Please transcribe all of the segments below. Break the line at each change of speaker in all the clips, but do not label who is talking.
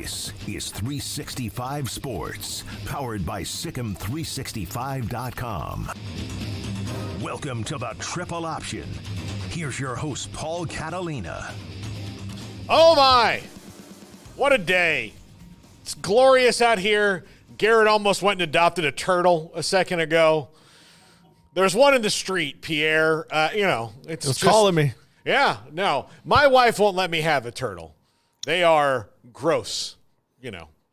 This is 365 Sports, powered by Sikkim365.com. Welcome to the Triple Option. Here's your host, Paul Catalina.
Oh my! What a day. It's glorious out here. Garrett almost went and adopted a turtle a second ago. There's one in the street, Pierre. It's just
calling me.
Yeah, no. My wife won't let me have a turtle. They are gross,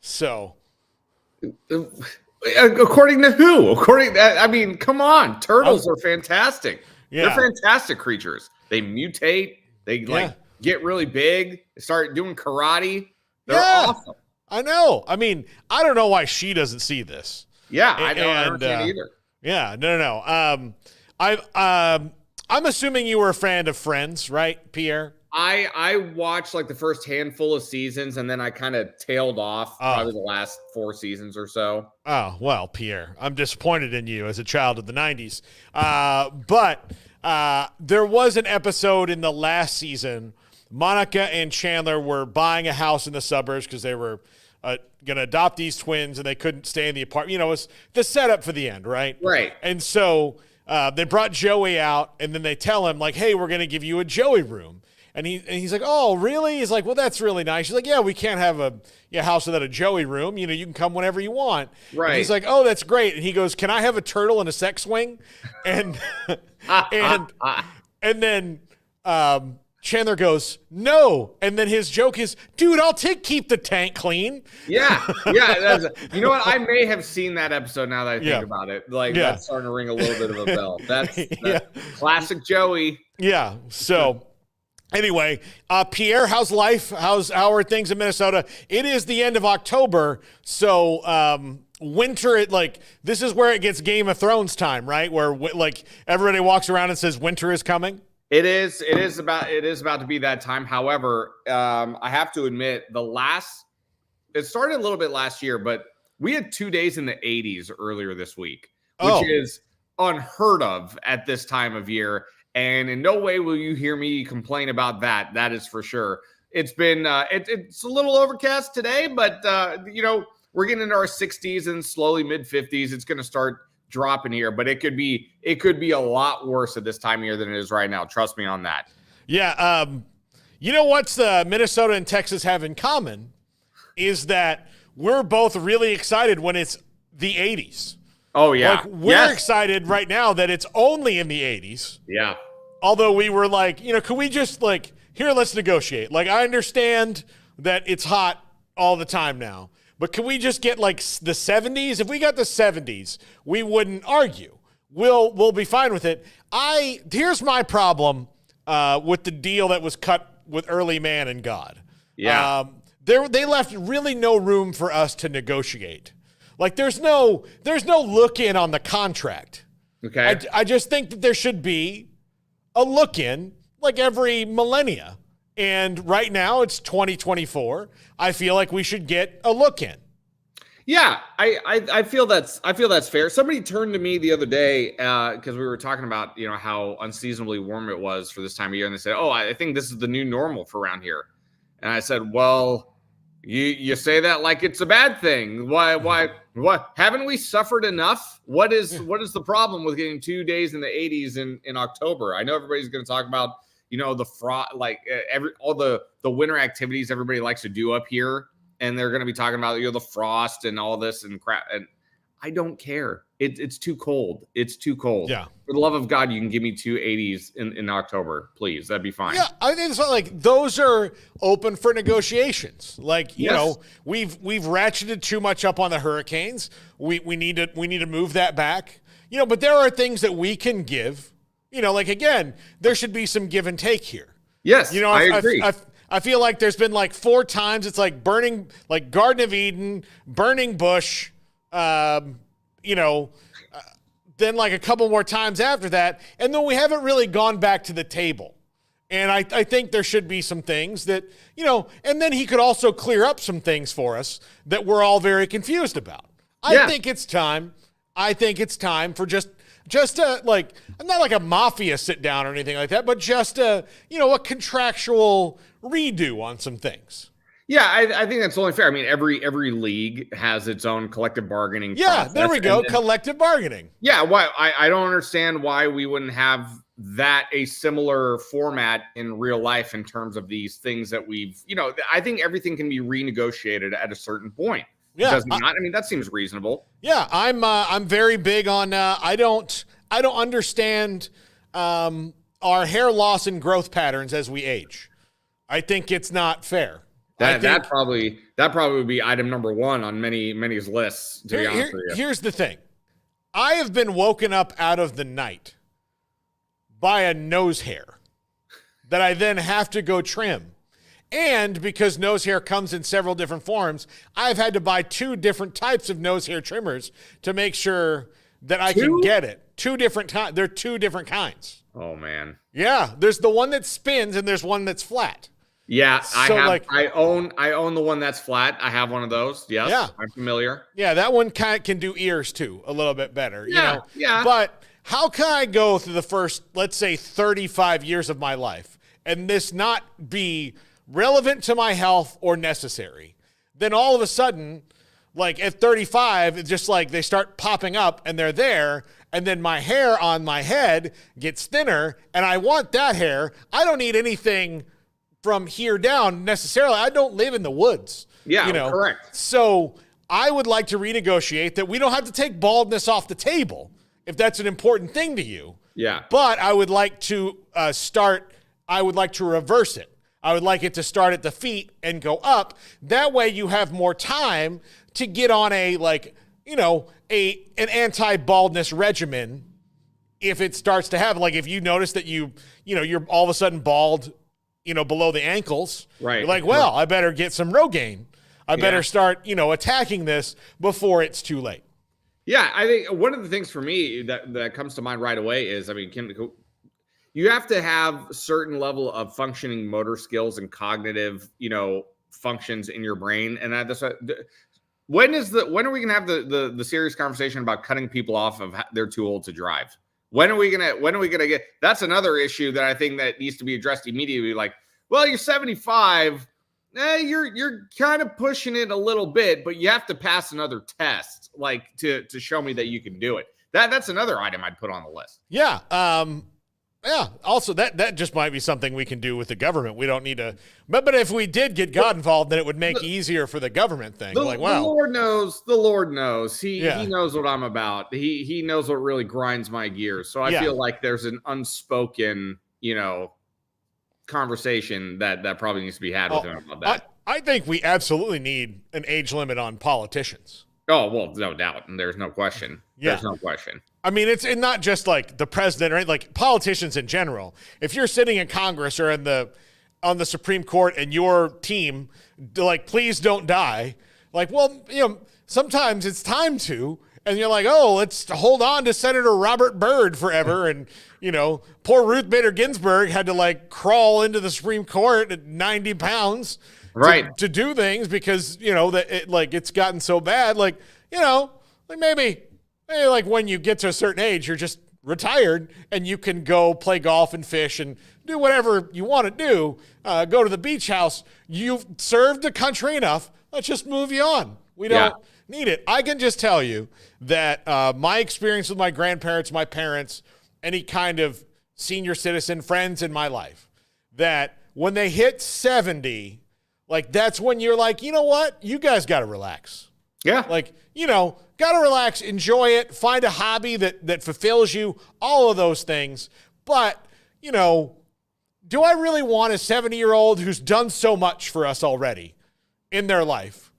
so.
According to who? Come on. Turtles are fantastic.
Yeah.
They're fantastic creatures. They mutate. They get really big. They start doing karate. They're awesome.
I know. I don't know why she doesn't see this.
Yeah, I don't see it either.
Yeah, no. I'm assuming you were a fan of Friends, right, Pierre?
I watched like the first handful of seasons, and then I kind of tailed off probably the last 4 seasons or so.
Oh, well, Pierre, I'm disappointed in you as a child of the 90s. But there was an episode in the last season. Monica and Chandler were buying a house in the suburbs because they were going to adopt these twins, and they couldn't stay in the apartment. It was the setup for the end, right?
Right.
And so they brought Joey out, and then they tell him, like, hey, we're going to give you a Joey room. And he's like, oh, really? He's like, well, that's really nice. She's like, yeah, we can't have a house without a Joey room. You can come whenever you want.
Right.
And he's like, oh, that's great. And he goes, can I have a turtle and a sex swing? And and then Chandler goes, no. And then his joke is, dude, I'll keep the tank clean.
Yeah. You know what? I may have seen that episode now that I think about it. That's starting to ring a little bit of a bell. That's classic Joey.
Yeah. So. Anyway, Pierre, how's life? How are things in Minnesota? It is the end of October, so winter. This is where it gets Game of Thrones time, right? Where everybody walks around and says winter is coming.
It is about to be that time. However, I have to admit, it started a little bit last year, but we had 2 days in the 80s earlier this week, which is unheard of at this time of year. And in no way will you hear me complain about that. That is for sure. It's been it's a little overcast today, but we're getting into our 60s and slowly mid 50s. It's going to start dropping here, but it could be a lot worse at this time of year than it is right now. Trust me on that.
Yeah. What's Minnesota and Texas have in common is that we're both really excited when it's the 80s.
Oh yeah.
We're excited right now that it's only in the 80s.
Yeah.
Although we were like, could we just here, let's negotiate. I understand that it's hot all the time now, but can we just get the 70s? If we got the 70s, we wouldn't argue. We'll be fine with it. Here's my problem with the deal that was cut with Early Man and God.
Yeah.
They left really no room for us to negotiate. There's no look in on the contract.
Okay.
I just think that there should be a look in every millennia. And right now it's 2024. I feel like we should get a look in.
Yeah, I feel that's fair. Somebody turned to me the other day because we were talking about how unseasonably warm it was for this time of year, and they said, "Oh, I think this is the new normal for around here." And I said, "Well, you say that like it's a bad thing. Why? What? Haven't we suffered enough? What is the problem with getting 2 days in the 80s in October? I know everybody's going to talk about the frost, all the winter activities everybody likes to do up here, and they're going to be talking about the frost and all this and crap. And I don't care. It's too cold. It's too cold.
Yeah.
For the love of God, you can give me 280s in October, please. That'd be fine.
Yeah, I think it's those are open for negotiations.
Yes.
We've ratcheted too much up on the hurricanes. We need to move that back. But there are things that we can give. Again, there should be some give and take here.
Yes, I agree.
I feel like there's been 4 times it's burning, Garden of Eden, burning bush, then a couple more times after that, and then we haven't really gone back to the table. And I think there should be some things that, and then he could also clear up some things for us that we're all very confused about. I think it's time for just not like a mafia sit down or anything like that, but just a contractual redo on some things.
Yeah, I think that's only fair. I mean, every league has its own collective bargaining process.
There we go. Collective bargaining.
Yeah, why I don't understand why we wouldn't have a similar format in real life in terms of these things that we've, I think everything can be renegotiated at a certain point.
Yeah,
does not. I mean, that seems reasonable.
Yeah, I'm very big on. I don't understand our hair loss and growth patterns as we age. I think it's not fair.
That probably would be item number one on many's lists. To be honest with you,
here's the thing: I have been woken up out of the night by a nose hair that I then have to go trim. And because nose hair comes in several different forms, I've had to buy 2 different types of nose hair trimmers to make sure that I can get it. 2 different times. They're 2 different kinds.
Oh man.
Yeah, there's the one that spins and there's one that's flat.
Yeah, I own the one that's flat. I have one of those. Yes, yeah. I'm familiar.
Yeah, that one kind of can do ears too a little bit better.
Yeah, yeah.
But how can I go through the first, let's say, 35 years of my life and this not be relevant to my health or necessary? Then all of a sudden, like at 35, it's just like they start popping up and they're there. And then my hair on my head gets thinner and I want that hair. I don't need anything from here down necessarily. I don't live in the woods.
Yeah, correct.
So I would like to renegotiate that we don't have to take baldness off the table if that's an important thing to you.
Yeah.
But I would like to I would like to reverse it. I would like it to start at the feet and go up. That way you have more time to get on an anti-baldness regimen if it starts to happen. Like if you notice that you're all of a sudden bald, below the ankles.
Right.
You're like, well, I better get some Rogaine. I better start, attacking this before it's too late.
Yeah, I think one of the things for me that comes to mind right away is, you have to have certain level of functioning motor skills and cognitive, functions in your brain. And when are we going to have the serious conversation about cutting people off of they're too old to drive? When are we gonna get? That's another issue that I think that needs to be addressed immediately. Like, well, you're 75. You're kind of pushing it a little bit, but you have to pass another test, like to show me that you can do it. That's another item I'd put on the list.
Yeah. Yeah. Also, that just might be something we can do with the government. We don't need to. But if we did get God involved, then it would make easier for the government thing.
The Lord knows. The Lord knows. He knows what I'm about. He knows what really grinds my gears. So I feel like there's an unspoken, conversation that probably needs to be had with him about that.
I think we absolutely need an age limit on politicians.
Oh, well, no doubt. And there's no question.
Yeah.
There's no question.
I mean, it's not just like the president, right? Like politicians in general. If you're sitting in Congress or on the Supreme Court and your team, like, please don't die. Like, well, sometimes it's time to, and you're like, oh, let's hold on to Senator Robert Byrd forever. And, poor Ruth Bader Ginsburg had to like crawl into the Supreme Court at 90 pounds to do things because, it's gotten so bad. Like maybe like when you get to a certain age, you're just retired and you can go play golf and fish and do whatever you want to do. Go to the beach house. You've served the country enough. Let's just move you on. We don't need it. I can just tell you that my experience with my grandparents, my parents, any kind of senior citizen friends in my life, that when they hit 70, like that's when you're like, you know what? You guys got to relax.
Yeah.
Like, got to relax, enjoy it, find a hobby that fulfills you, all of those things. But, do I really want a 70-year-old who's done so much for us already in their life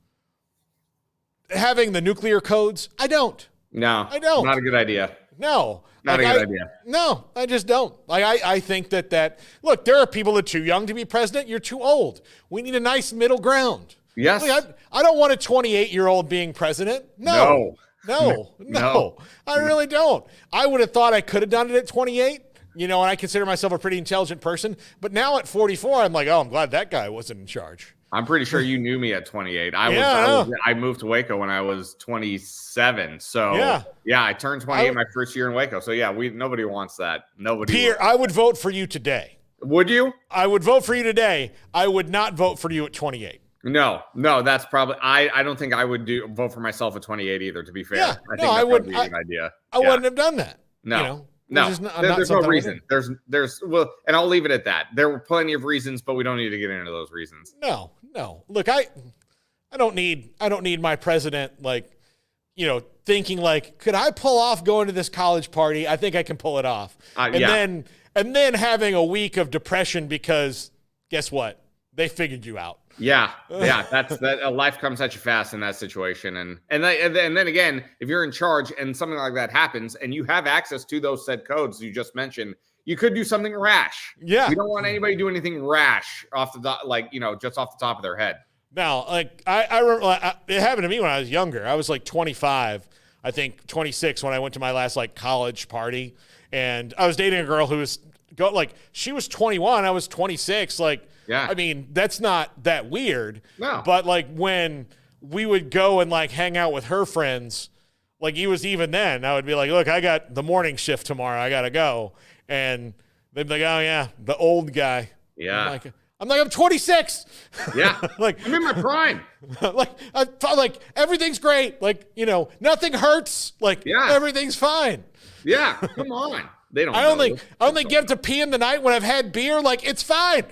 having the nuclear codes? I don't.
No.
I don't.
Not a good idea.
No.
Not a good idea.
No, I just don't. Like, I think that look, there are people that are too young to be president. You're too old. We need a nice middle ground.
Yes.
Like, I don't want a 28-year-old being president. No. I really don't. I would have thought I could have done it at 28, and I consider myself a pretty intelligent person. But now at 44, I'm like, oh, I'm glad that guy wasn't in charge.
I'm pretty sure you knew me at 28. I moved to Waco when I was 27. So I turned 28 my first year in Waco. So nobody wants that. Nobody.
Pierre, I would vote for you today.
Would you?
I would vote for you today. I would not vote for you at 28.
No, that's probably I don't think I would vote for myself at 28 either, to be fair.
Yeah,
I think that's probably a good idea.
I wouldn't have done that.
No.
There's
no reason. There's and I'll leave it at that. There were plenty of reasons, but we don't need to get into those reasons.
No. Look, I don't need my president thinking like, could I pull off going to this college party? I think I can pull it off. And then having a week of depression because guess what? They figured you out.
Yeah. That's that. Life comes at you fast in that situation, and then again, if you're in charge and something like that happens, and you have access to those said codes you just mentioned, you could do something rash.
Yeah,
we don't want anybody to do anything rash off the just off the top of their head.
Now, I remember it happened to me when I was younger. I was like 25, I think 26 when I went to my last college party, and I was dating a girl who was she was 21, I was 26,
Yeah.
I mean, that's not that weird.
No.
But when we would go and hang out with her friends, even then, I would be like, look, I got the morning shift tomorrow. I got to go. And they'd be like, oh yeah, the old guy.
Yeah.
I'm 26.
Yeah. I'm in my prime.
Everything's great. Nothing hurts. Everything's fine.
Yeah. Come on. They don't.
I only get to pee in the night when I've had beer. It's fine.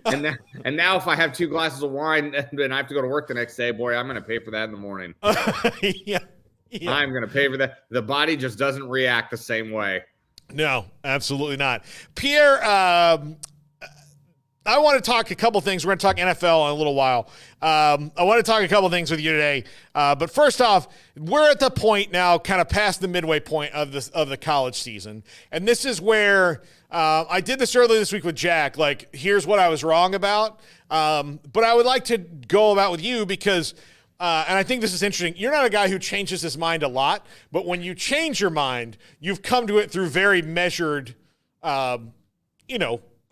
and now if I have 2 glasses of wine and I have to go to work the next day, boy, I'm going to pay for that in the morning.
Yeah.
I'm going to pay for that. The body just doesn't react the same way.
No, absolutely not. Pierre, I want to talk a couple things. We're going to talk NFL in a little while. I want to talk a couple things with you today. But first off, we're at the point now, kind of past the midway point of the college season. And this is where I did this earlier this week with Jack. Here's what I was wrong about. But I would like to go about with you because, and I think this is interesting, you're not a guy who changes his mind a lot. But when you change your mind, you've come to it through very measured,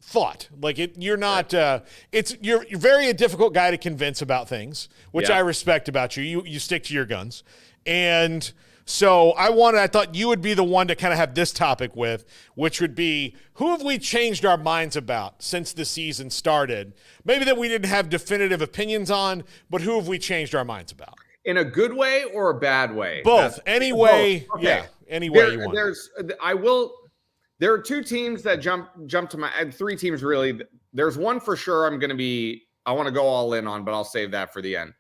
thought. You're not you're very a difficult guy to convince about things, which I respect about you. You stick to your guns. And so I thought you would be the one to kind of have this topic with, which would be, who have we changed our minds about since the season started? Maybe that we didn't have definitive opinions on, but who have we changed our minds about?
In a good way or a bad way?
Both. Any way. Okay. Yeah. Any way you want.
There are 2 teams that jump to my 3 teams really. There's one for sure I want to go all in on, but I'll save that for the end.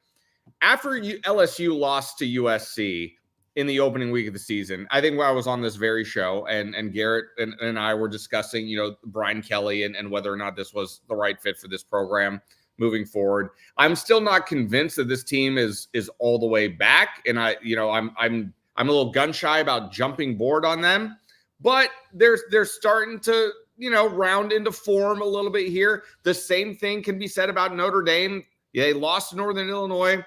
After LSU lost to USC in the opening week of the season, I think I was on this very show and Garrett and I were discussing, Brian Kelly and whether or not this was the right fit for this program moving forward. I'm still not convinced that this team is all the way back. And I'm a little gun shy about jumping board on them. But they're starting to, round into form a little bit here. The same thing can be said about Notre Dame. They lost to Northern Illinois.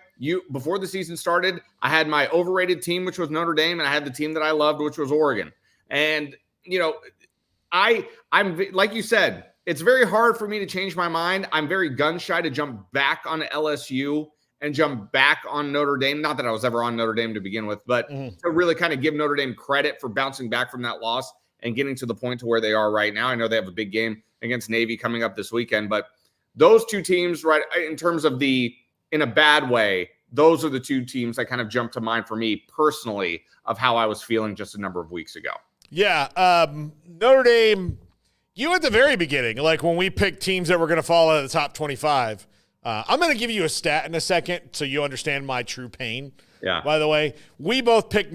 Before the season started, I had my overrated team, which was Notre Dame, and I had the team that I loved, which was Oregon. And, I'm like you said, it's very hard for me to change my mind. I'm very gun shy to jump back on LSU and jump back on Notre Dame. Not that I was ever on Notre Dame to begin with, but to really kind of give Notre Dame credit for bouncing back from that loss and getting to the point to where they are right now. I know they have a big game against Navy coming up this weekend, but those 2 teams, right, in terms of in a bad way, those are the 2 teams that kind of jumped to mind for me personally of how I was feeling just a number of weeks ago.
Yeah. Notre Dame, you at the very beginning, when we picked teams that were going to fall out of the top 25, I'm going to give you a stat in a second so you understand my true pain.
Yeah.
By the way, we both picked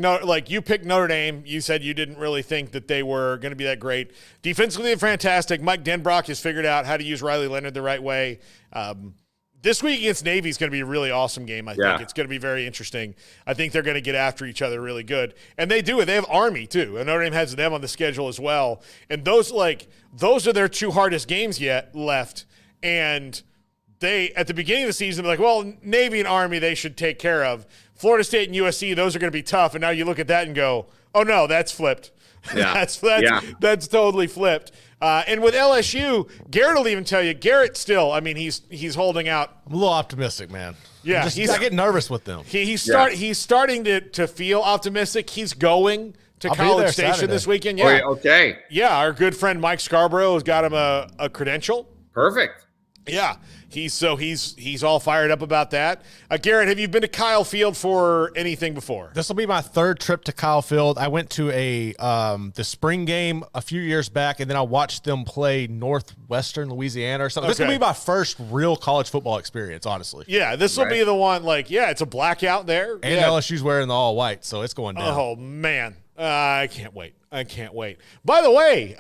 you picked Notre Dame. You said you didn't really think that they were going to be that great. Defensively, they're fantastic. Mike Denbrock has figured out how to use Riley Leonard the right way. This week against Navy is going to be a really awesome game, I think. It's going to be very interesting. I think they're going to get after each other really good. And they do it. They have Army, too. And Notre Dame has them on the schedule as well. And those are their 2 hardest games yet left. And they, at the beginning of the season, they're well, Navy and Army, they should take care of. Florida State and USC, those are going to be tough. And now you look at that and go, oh, no, that's flipped.
Yeah.
That's totally flipped. And with LSU, Garrett will even tell you, Garrett still, he's holding out.
I'm a little optimistic, man.
Yeah.
I get nervous with them.
He's starting to feel optimistic. He's going to College Station
Saturday.
this weekend. Yeah.
Okay.
Yeah. Our good friend Mike Scarborough has got him a credential.
Perfect.
Yeah. He's all fired up about that. Garrett, have you been to Kyle Field for anything before?
This will be my third trip to Kyle Field. I went to the spring game a few years back, and then I watched them play Northwestern Louisiana or something. This will be my first real college football experience, honestly.
Yeah, this will be the one. It's a blackout there,
and LSU's wearing the all white, so it's going down.
Oh man, I can't wait. By the way,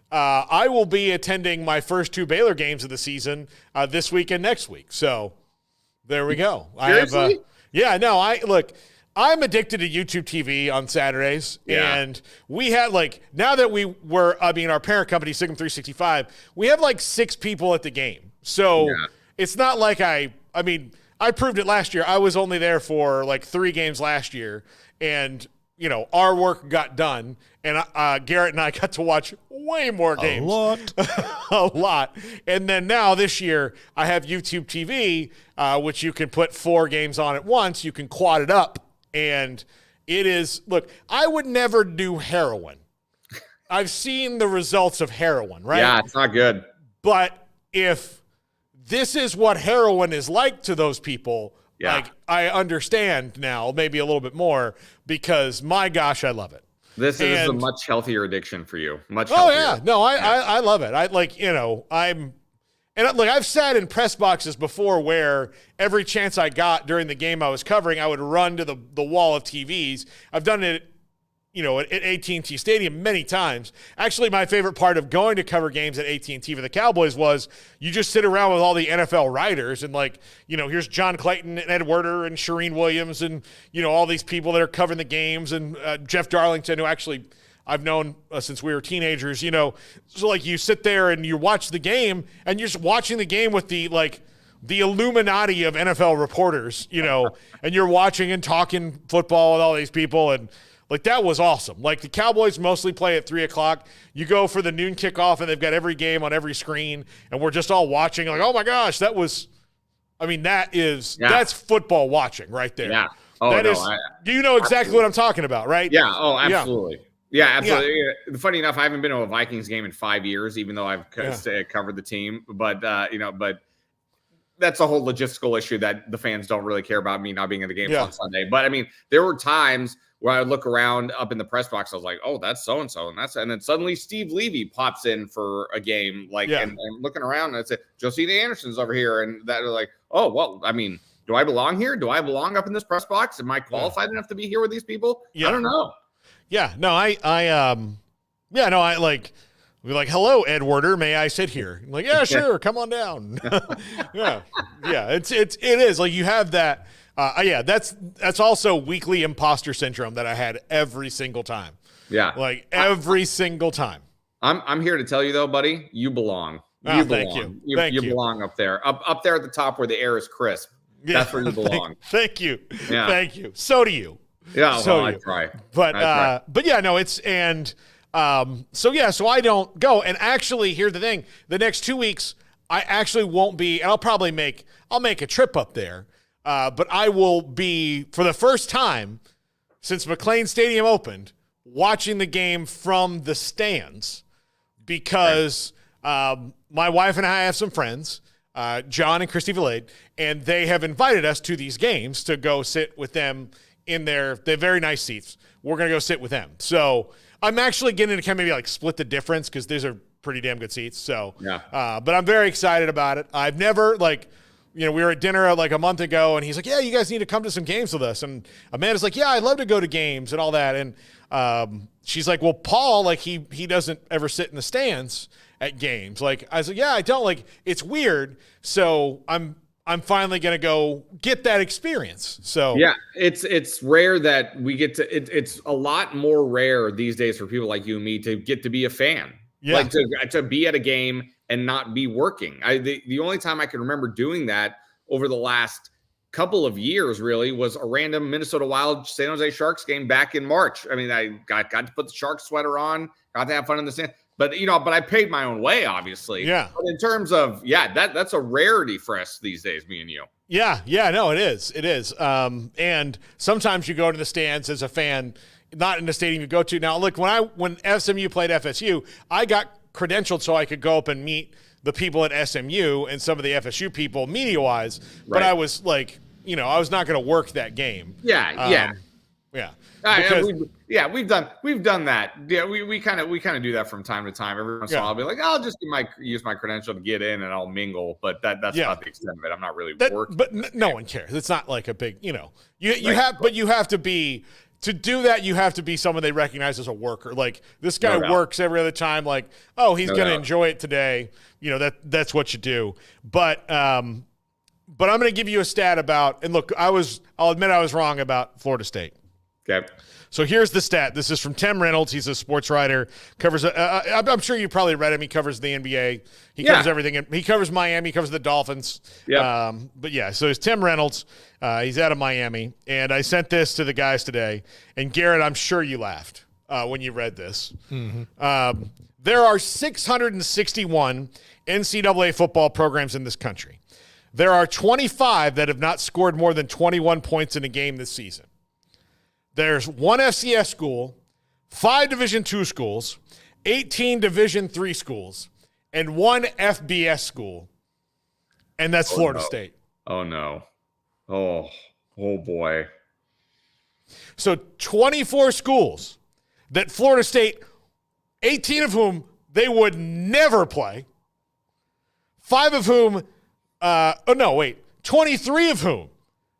I will be attending my first 2 Baylor games of the season this week and next week. So there we go.
Seriously?
I'm addicted to YouTube TV on Saturdays, and we had now that our parent company, Sigma 365, we have 6 people at the game. So it's not like I proved it last year. I was only there for 3 games last year, and our work got done, and Garrett and I got to watch way more games. A lot. And then now this year, I have YouTube TV, which you can put 4 games on at once. You can quad it up, and it is, look, I would never do heroin. I've seen the results of heroin, right?
Yeah, it's not good.
But if this is what heroin is like to those people, I understand now, maybe a little bit more, because my gosh, I love it.
This is a much healthier addiction for you. Much
Oh
healthier.
yeah, no, I love it. I've sat in press boxes before where every chance I got during the game I was covering, I would run to the wall of TVs. I've done it, at AT&T Stadium many times. Actually, my favorite part of going to cover games at AT&T for the Cowboys was you just sit around with all the NFL writers and here's John Clayton and Ed Werder and Shireen Williams and, all these people that are covering the games and Jeff Darlington, who actually I've known since we were teenagers, So you sit there and you watch the game and you're just watching the game with the Illuminati of NFL reporters, and you're watching and talking football with all these people, and that was awesome. The Cowboys mostly play at 3:00. You go for the noon kickoff, and they've got every game on every screen, and we're just all watching. Oh my gosh, that's football watching right there.
Yeah.
You know exactly what I'm talking about, right?
Yeah. Oh, absolutely. Yeah, absolutely. Yeah. Funny enough, I haven't been to a Vikings game in 5 years, even though I've covered the team. But but that's a whole logistical issue that the fans don't really care about me not being in the game on Sunday. But there were times where I would look around up in the press box. I was like, oh, that's so-and-so. And then suddenly Steve Levy pops in for a game, and looking around, and I said, Josina Anderson's over here. And that was like, oh, well, do I belong here? Do I belong up in this press box? Am I qualified enough to be here with these people? Yeah. I don't know.
Yeah, no, we're like, hello, Ed Werder, may I sit here? I'm like, yeah, sure, come on down. yeah, it is you have that. That's also weekly imposter syndrome that I had every single time.
Yeah,
every single time.
I'm here to tell you though, buddy, you belong. You belong.
Thank you.
You belong up there, up there at the top where the air is crisp. Yeah. That's where you belong.
Thank you. Yeah. Thank you. So do you.
Yeah,
so
I try.
But yeah, no, it's so I don't go. And actually, here's the thing: the next 2 weeks, I actually won't be, and I'll make a trip up there. But I will be, for the first time since McLean Stadium opened, watching the game from the stands because my wife and I have some friends, John and Christy Villade, and they have invited us to these games to go sit with them in their very nice seats. We're going to go sit with them. So I'm actually getting to kind of maybe split the difference because these are pretty damn good seats. So, but I'm very excited about it. I've never we were at dinner a month ago, and he's like, yeah, you guys need to come to some games with us. And Amanda's like, yeah, I'd love to go to games and all that. And she's like, well, Paul, he doesn't ever sit in the stands at games. I was like, yeah, I don't. It's weird. So I'm finally going to go get that experience. So
yeah, it's rare that we get to, it's a lot more rare these days for people like you and me to get to be a fan. Yeah. To be at a game and not be working. The only time I can remember doing that over the last couple of years really was a random Minnesota Wild San Jose Sharks game back in March. I got to put the Sharks sweater on, got to have fun in the sand. But but I paid my own way, obviously.
Yeah.
But in terms of that's a rarity for us these days, me and you.
Yeah, no, it is. It is. And sometimes you go to the stands as a fan, not in the stadium you go to. Now, look, when SMU played FSU, I got credentialed so I could go up and meet the people at SMU and some of the FSU people media-wise, but I was like, I was not going to work that game.
Yeah. We've done that. Yeah, we kind of do that from time to time. Every once in a while, I'll be like, I'll just use my credential to get in and I'll mingle. But that's not the extent of it. I'm not really working.
But no one cares. It's not like a big, you have to be. To do that, you have to be someone they recognize as a worker. Like, this guy works every other time. Like, oh, he's going to enjoy it today. That's what you do. But I'm going to give you a stat about. And look, I'll admit I was wrong about Florida State.
Okay.
So here's the stat. This is from Tim Reynolds. He's a sports writer. Covers. I'm sure you probably read him. He covers the NBA. He covers everything. He covers Miami. He covers the Dolphins. Yeah. So it's Tim Reynolds. He's out of Miami. And I sent this to the guys today. And Garrett, I'm sure you laughed when you read this. Mm-hmm. There are 661 NCAA football programs in this country. There are 25 that have not scored more than 21 points in a game this season. There's one FCS school, 5 Division II schools, 18 Division III schools, and 1 FBS school, and that's Florida State.
Oh, no. Oh, boy.
So 24 schools that Florida State, 18 of whom they would never play, 5 of whom, 23 of whom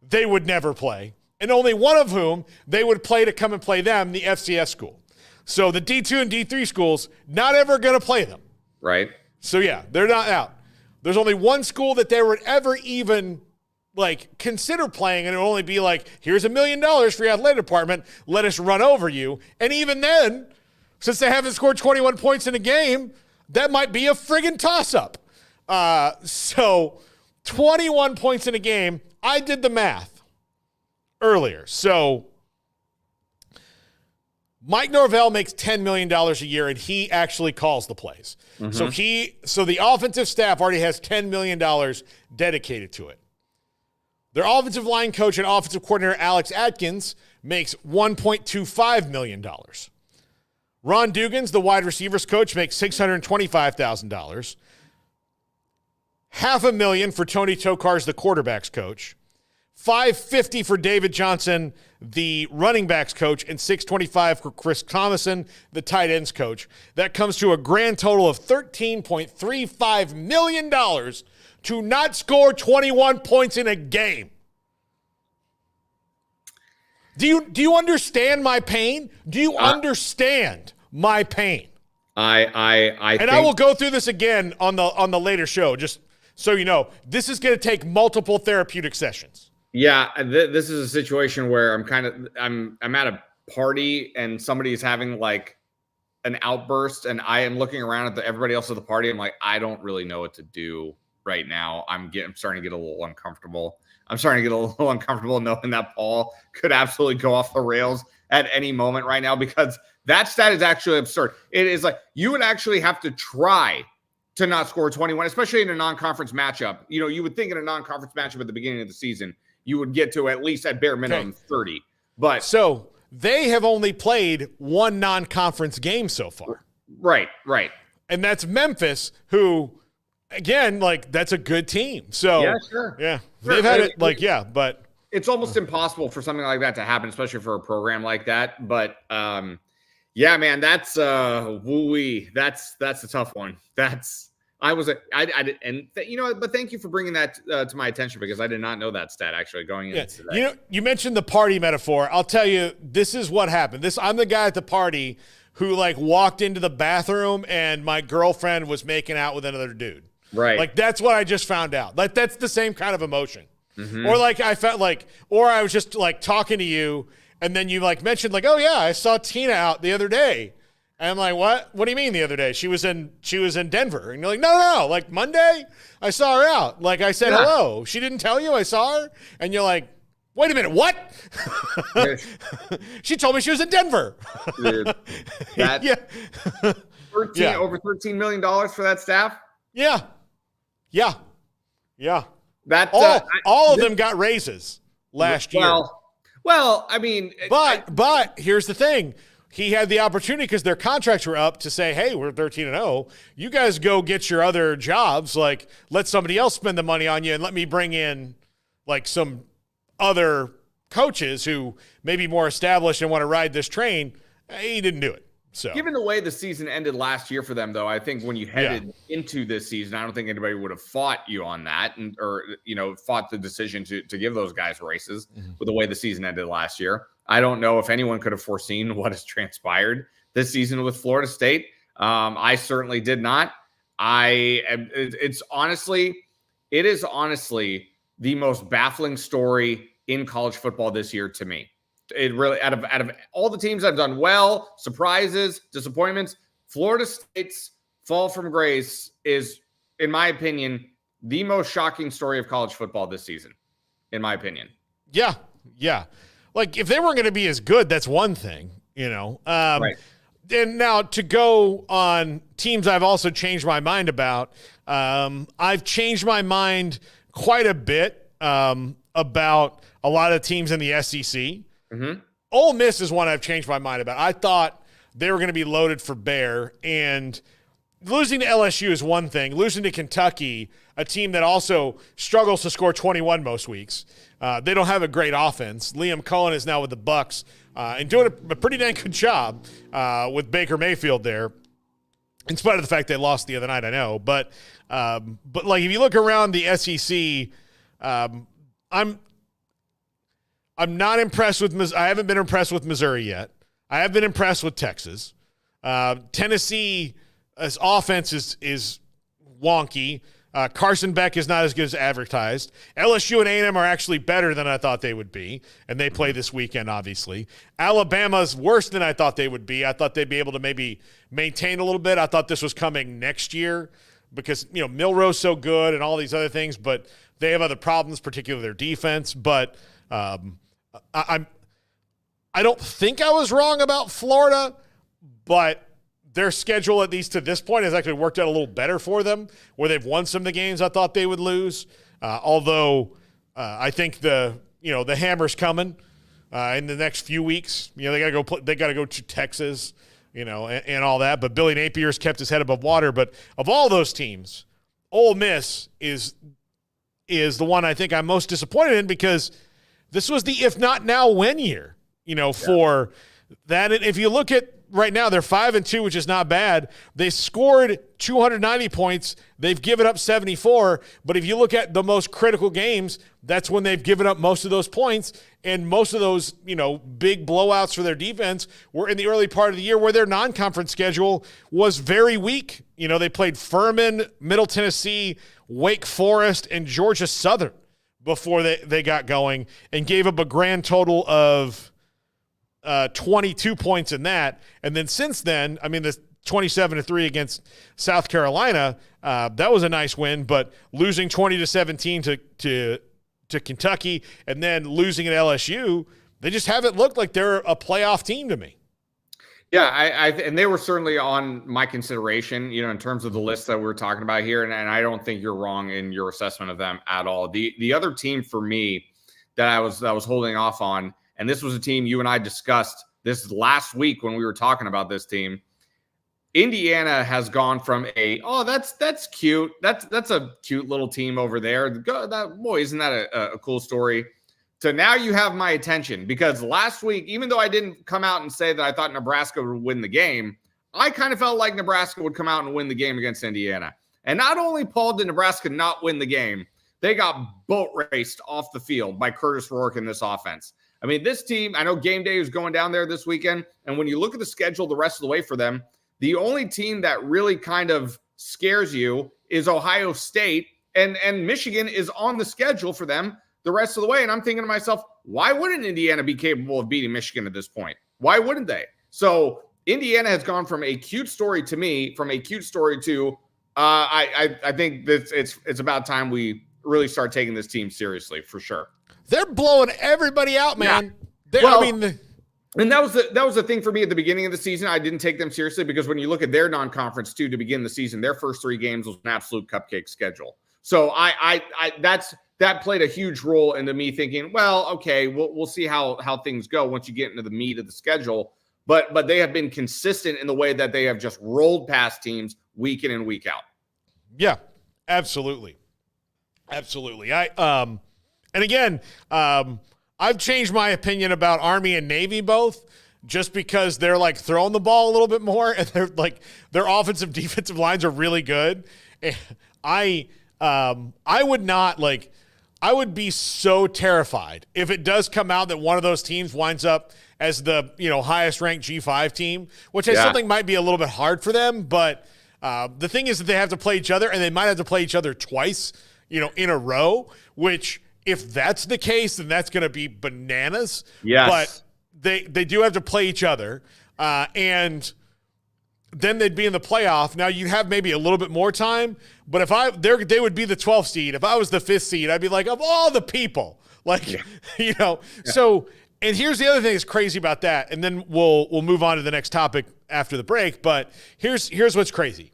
they would never play, and only 1 of whom they would play to come and play them, the FCS school. So the D2 and D3 schools, not ever going to play them.
Right.
So, they're not out. There's only 1 school that they would ever even, consider playing, and it would only be like, here's $1 million for your athletic department. Let us run over you. And even then, since they haven't scored 21 points in a game, that might be a friggin' toss-up. So 21 points in a game, I did the math earlier. So Mike Norvell makes $10 million a year, and he actually calls the plays. Mm-hmm. So the offensive staff already has $10 million dedicated to it. Their offensive line coach and offensive coordinator, Alex Atkins, makes $1.25 million. Ron Dugans, the wide receivers coach, makes $625,000. $500,000 for Tony Tokarz, the quarterbacks coach. $550,000 for David Johnson, the running backs coach, and $625,000 for Chris Thomason, the tight ends coach. That comes to a grand total of $13.35 million to not score 21 points in a game. Do you understand my pain? Do you understand my pain? I will go through this again on the later show, just so you know. This is going to take multiple therapeutic sessions.
Yeah, this is a situation where I'm at a party and somebody's having like an outburst, and I am looking around at everybody else at the party. I'm like, I don't really know what to do right now. I'm starting to get a little uncomfortable. I'm starting to get a little uncomfortable knowing that Paul could absolutely go off the rails at any moment right now, because that stat is actually absurd. It is like you would actually have to try to not score 21, especially in a non-conference matchup. You would think in a non-conference matchup at the beginning of the season, you would get to at least at bare minimum 30. But
so they have only played 1 non-conference game so far.
Right.
And that's Memphis, who, again, that's a good team. So
yeah, sure.
Yeah. They've had it but
it's almost impossible for something like that to happen, especially for a program like that. But yeah, man, that's woo-wee. That's a tough one. But thank you for bringing that to my attention, because I did not know that stat actually going into today.
You mentioned the party metaphor. I'll tell you, this is what happened. I'm the guy at the party who walked into the bathroom and my girlfriend was making out with another dude.
Right.
That's what I just found out. That's the same kind of emotion.
Mm-hmm.
Or I felt or I was just talking to you, and then you mentioned oh yeah, I saw Tina out the other day. And I'm like, what? What do you mean the other day? She was in Denver. And you're like, no. Monday, I saw her out. I said hello. She didn't tell you I saw her? And you're like, wait a minute, what? She told me she was in Denver.
Dude, over $13 million for that staff?
Yeah.
That
all of them got raises last year.
Well, I mean,
but here's the thing. he had the opportunity because their contracts were up to say, hey, we're 13-0. You guys go get your other jobs. Like, let somebody else spend the money on you and let me bring in like some other coaches who may be more established and want to ride this train. He didn't do it. So,
given the way the season ended last year for them, though, I think when you headed into this season, I don't think anybody would have fought you on that, or fought the decision to give those guys races with the way the season ended last year. I don't know if anyone could have foreseen what has transpired this season with Florida State. I certainly did not. It is honestly the most baffling story in college football this year to me. It really, out of all the teams that have done well, surprises, disappointments, Florida State's fall from grace is, in my opinion, the most shocking story of college football this season, in my opinion.
Yeah. Like, if they weren't going to be as good, that's one thing, Right. And now to go on teams I've also changed my mind about, I've changed my mind quite a bit about a lot of teams in the SEC. Mm-hmm. Ole Miss is one I've changed my mind about. I thought they were going to be loaded for bear, and losing to LSU is one thing. Losing to Kentucky, a team that also struggles to score 21 most weeks. They don't have a great offense. Liam Cohen is now with the Bucs and doing a pretty dang good job with Baker Mayfield there, in spite of the fact they lost the other night, I know. But like, if you look around the SEC, I'm not impressed with – I haven't been impressed with Missouri yet. I have been impressed with Texas. Tennessee's offense is wonky. Carson Beck is not as good as advertised. LSU and A&M are actually better than I thought they would be, and they play this weekend, obviously. Alabama's worse than I thought they would be. I thought they'd be able to maybe maintain a little bit. I thought this was coming next year because, Milroe's so good and all these other things, but they have other problems, particularly their defense. But I don't think I was wrong about Florida, but their schedule, at least to this point, has actually worked out a little better for them, where they've won some of the games I thought they would lose. Although I think the hammer's coming in the next few weeks. They got to go to Texas, and all that. But Billy Napier's kept his head above water. But of all those teams, Ole Miss is the one I think I'm most disappointed in, because this was the if not now when year, for that. And if you look at right now, they're 5-2, which is not bad. They scored 290 points. They've given up 74. But if you look at the most critical games, that's when they've given up most of those points. And most of those, big blowouts for their defense were in the early part of the year, where their non-conference schedule was very weak. They played Furman, Middle Tennessee, Wake Forest, and Georgia Southern before they got going, and gave up a grand total of 22 points in that. And then since then, the 27-3 against South Carolina, that was a nice win, but losing 20-17 to Kentucky and then losing at LSU, they just haven't looked like they're a playoff team to me.
Yeah, and they were certainly on my consideration, in terms of the list that we were talking about here, and I don't think you're wrong in your assessment of them at all. The other team for me that I was holding off on, and this was a team you and I discussed this last week when we were talking about this team. Indiana has gone from that's cute. That's a cute little team over there. Isn't that a cool story? So now you have my attention, because last week, even though I didn't come out and say that I thought Nebraska would win the game, I kind of felt like Nebraska would come out and win the game against Indiana. And not only, Paul, did Nebraska not win the game, they got boat raced off the field by Curtis Rourke in this offense. This team, I know game day is going down there this weekend, and when you look at the schedule the rest of the way for them, the only team that really kind of scares you is Ohio State, and Michigan is on the schedule for them the rest of the way. And I'm thinking to myself, why wouldn't Indiana be capable of beating Michigan at this point? Why wouldn't they? So Indiana has gone from a cute story to me, from a cute story to I think that it's about time we really start taking this team seriously, for sure.
They're blowing everybody out, man.
Yeah. And that was the thing for me at the beginning of the season. I didn't take them seriously, because when you look at their non-conference too, to begin the season, their first 3 games was an absolute cupcake schedule. So that played a huge role into me thinking, well, okay, we'll see how things go once you get into the meat of the schedule. but they have been consistent in the way that they have just rolled past teams week in and week out.
Yeah, absolutely. Absolutely. And again, I've changed my opinion about Army and Navy both, just because they're like throwing the ball a little bit more, and they're like their offensive defensive lines are really good. And I would be so terrified if it does come out that one of those teams winds up as the highest ranked G5 team, which I still think might be a little bit hard for them. But the thing is that they have to play each other, and they might have to play each other twice, in a row. Which, if that's the case, then that's going to be bananas.
Yes.
But they do have to play each other, and then they'd be in the playoff. Now you'd have maybe a little bit more time, but if they would be the 12th seed. If I was the 5th seed, I'd be like, of all the people, So, and here's the other thing that's crazy about that, and then we'll move on to the next topic after the break. But here's what's crazy.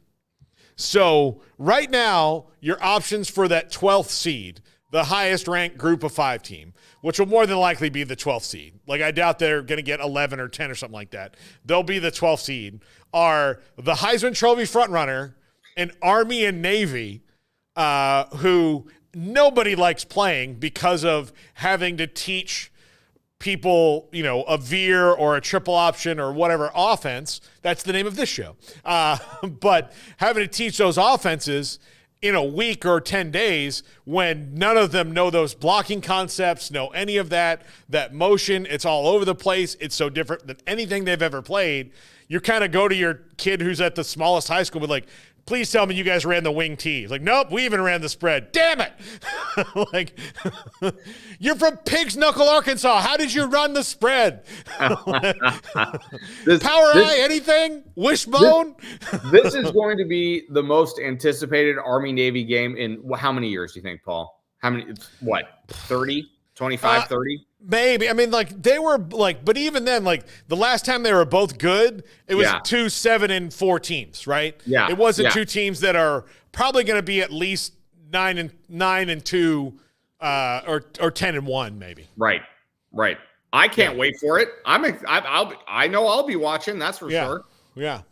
So right now, your options for that 12th seed, the highest ranked group of 5 team, which will more than likely be the 12th seed. Like, I doubt they're going to get 11 or 10 or something like that. They'll be the 12th seed, are the Heisman Trophy frontrunner and Army and Navy, who nobody likes playing because of having to teach people, a veer or a triple option or whatever offense. That's the name of this show. But having to teach those offenses in a week or 10 days when none of them know those blocking concepts, know any of that motion, it's all over the place. It's so different than anything they've ever played. You kind of go to your kid who's at the smallest high school with like, please tell me you guys ran the wing T. Like, nope, we even ran the spread. Damn it. Like, you're from Pig's Knuckle, Arkansas. How did you run the spread? Power eye, anything? Wishbone?
This is going to be the most anticipated Army-Navy game in how many years do you think, Paul? How many? What, 30? 25, 30?
Maybe. I mean, like, they were like, but even then, like, the last time they were both good, it was 2, 7, and 4 teams, right?
Yeah.
It wasn't 2 teams that are probably going to be at least 9 and 2, or 10 and 1, maybe.
Right. I can't wait for it. I know I'll be watching. That's for sure.
Yeah.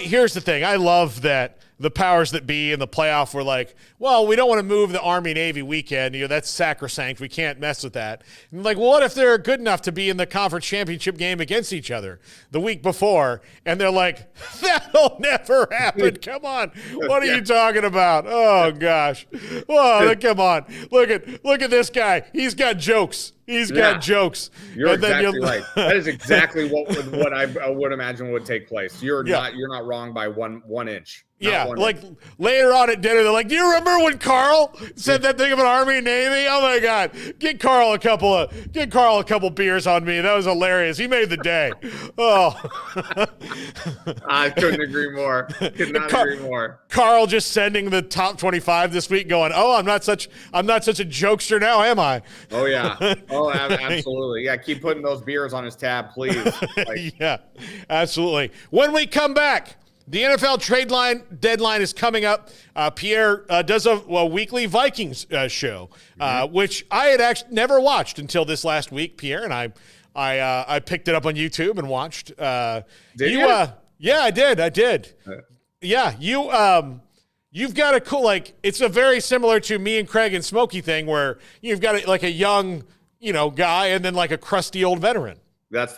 Here's the thing. I love that the powers that be in the playoff were like, well, we don't want to move the Army-Navy weekend. That's sacrosanct. We can't mess with that. And like, well, what if they're good enough to be in the conference championship game against each other the week before? And they're like, that'll never happen. Come on. What are you talking about? Oh, gosh. Whoa, come on. Look at this guy. He's got jokes. He's got jokes.
You're exactly right. That is exactly what I would imagine would take place. You're not wrong by one inch.
Like later on at dinner, they're like, "Do you remember when Carl said that thing about Army and Navy? Oh my God, get Carl a couple beers on me. That was hilarious. He made the day." Oh,
I couldn't agree more. Could not agree more.
Carl just sending the top 25 this week, going, "Oh, I'm not such a jokester now, am I?"
Oh yeah. Oh, absolutely. Yeah, keep putting those beers on his tab, please.
Yeah, absolutely. When we come back, the NFL trade deadline is coming up. Pierre does a weekly Vikings show, which I had actually never watched until this last week, Pierre, and I picked it up on YouTube and watched.
Did you?
Yeah, I did. Yeah, you've got a cool, like, it's a very similar to me and Craig and Smokey thing where you've got like a young, guy and then like a crusty old veteran.
That's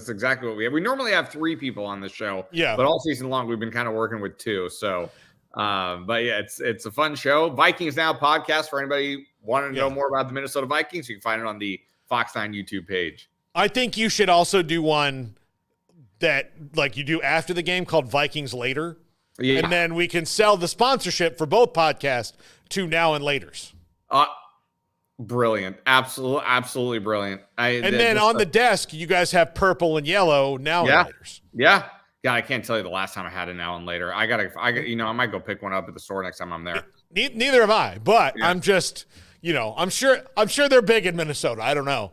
exactly what we have. We normally have 3 people on the show.
Yeah.
But all season long, we've been kind of working with 2. So, but yeah, it's a fun show. Vikings Now podcast for anybody wanting to know more about the Minnesota Vikings. You can find it on the Fox 9 YouTube page.
I think you should also do one that like you do after the game called Vikings Later. Yeah. And then we can sell the sponsorship for both podcasts to Now and Laters.
Brilliant. Absolutely brilliant.
Then on the desk, you guys have purple and yellow Now and Laters.
Yeah. God, I can't tell you the last time I had a Now and Later. I might go pick one up at the store next time I'm there.
Neither have I, but I'm just, I'm sure they're big in Minnesota. I don't know.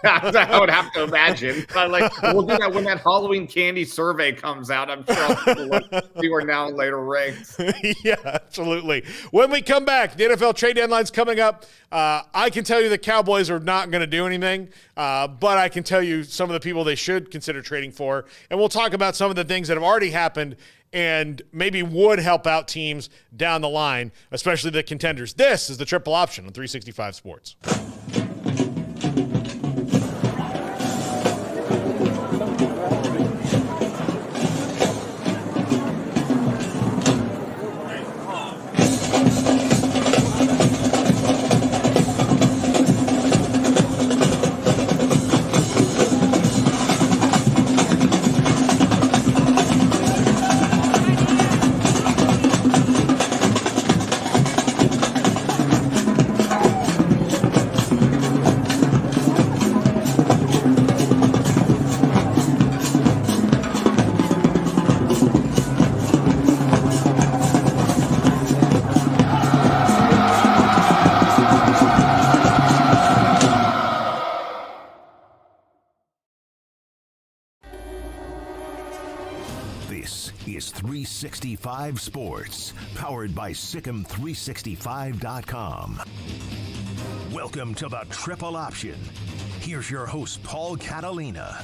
I would have to imagine. We'll do that when that Halloween candy survey comes out. I'm sure I'll see where now and later ranks.
Yeah, absolutely. When we come back, the NFL trade deadline's coming up. I can tell you the Cowboys are not going to do anything, but I can tell you some of the people they should consider trading for, and we'll talk about some of the things that have already happened and maybe would help out teams down the line, especially the contenders. This is the Triple Option on 365 Sports.
This is 365 Sports, powered by Sikkim365.com. Welcome to the Triple Option. Here's your host, Paul Catalina.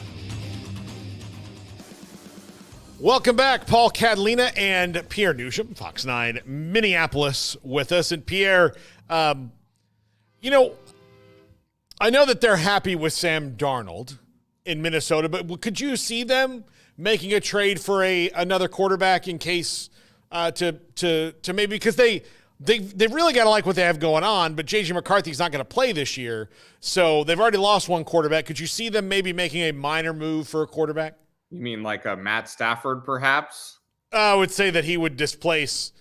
Welcome back, Paul Catalina and Pierre Noujaim, Fox 9 Minneapolis with us. And Pierre, I know that they're happy with Sam Darnold in Minnesota, but could you see them making a trade for another quarterback in case to maybe, because they really got to like what they have going on, but J.J. McCarthy's not going to play this year, so they've already lost one quarterback. Could you see them maybe making a minor move for a quarterback?
You mean like a Matt Stafford, perhaps?
I would say that he would displace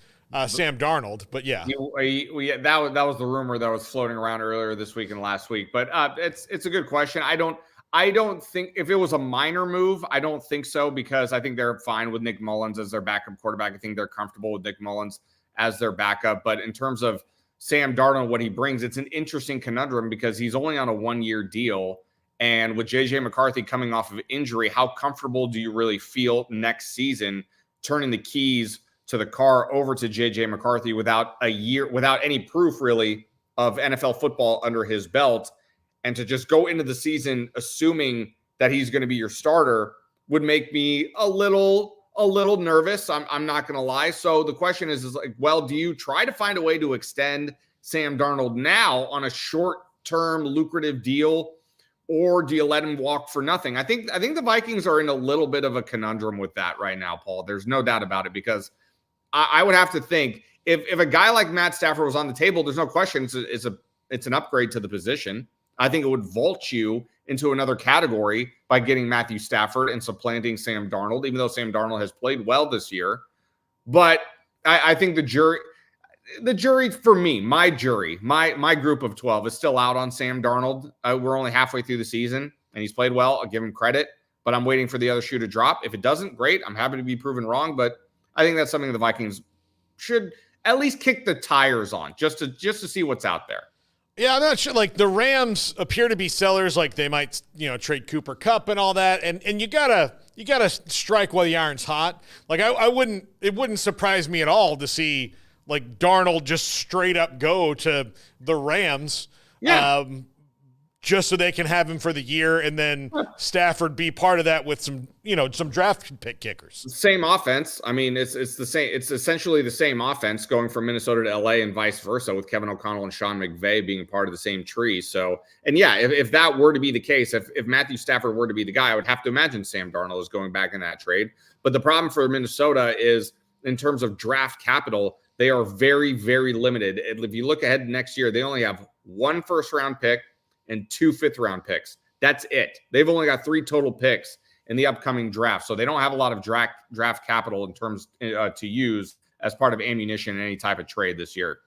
Sam Darnold, but yeah.
That was the rumor that was floating around earlier this week and last week. But it's a good question. I don't think if it was a minor move, I don't think so, because I think they're fine with Nick Mullins as their backup quarterback. I think they're comfortable with Nick Mullins as their backup. But in terms of Sam Darnold, what he brings, it's an interesting conundrum because he's only on a 1-year deal. And with J.J. McCarthy coming off of injury, how comfortable do you really feel next season turning the keys to the car over to J.J. McCarthy without any proof really of NFL football under his belt? And to just go into the season assuming that he's going to be your starter would make me a little nervous. I'm not going to lie. So the question is like, well, do you try to find a way to extend Sam Darnold now on a short-term lucrative deal, or do you let him walk for nothing? I think the Vikings are in a little bit of a conundrum with that right now, Paul. There's no doubt about it, because I would have to think if a guy like Matt Stafford was on the table, there's no question it's an upgrade to the position. I think it would vault you into another category by getting Matthew Stafford and supplanting Sam Darnold, even though Sam Darnold has played well this year. But I think the jury for me, my group of 12 is still out on Sam Darnold. We're only halfway through the season, and he's played well. I'll give him credit, but I'm waiting for the other shoe to drop. If it doesn't, great. I'm happy to be proven wrong, but I think that's something the Vikings should at least kick the tires on, just to see what's out there.
Yeah, I'm not sure. Like, the Rams appear to be sellers. Like, they might, trade Cooper Kupp and all that. And you gotta strike while the iron's hot. Like, it wouldn't surprise me at all to see like Darnold just straight up go to the Rams. Yeah. Just so they can have him for the year, and then Stafford be part of that with some draft pick kickers.
Same offense. I mean, it's the same. It's essentially the same offense going from Minnesota to LA and vice versa, with Kevin O'Connell and Sean McVay being part of the same tree. So, and yeah, if that were to be the case, if Matthew Stafford were to be the guy, I would have to imagine Sam Darnold is going back in that trade. But the problem for Minnesota is, in terms of draft capital, they are very, very limited. If you look ahead to next year, they only have 1 first-round pick and 2 fifth-round picks. That's it. They've only got 3 total picks in the upcoming draft, so they don't have a lot of draft capital in terms to use as part of ammunition in any type of trade this year.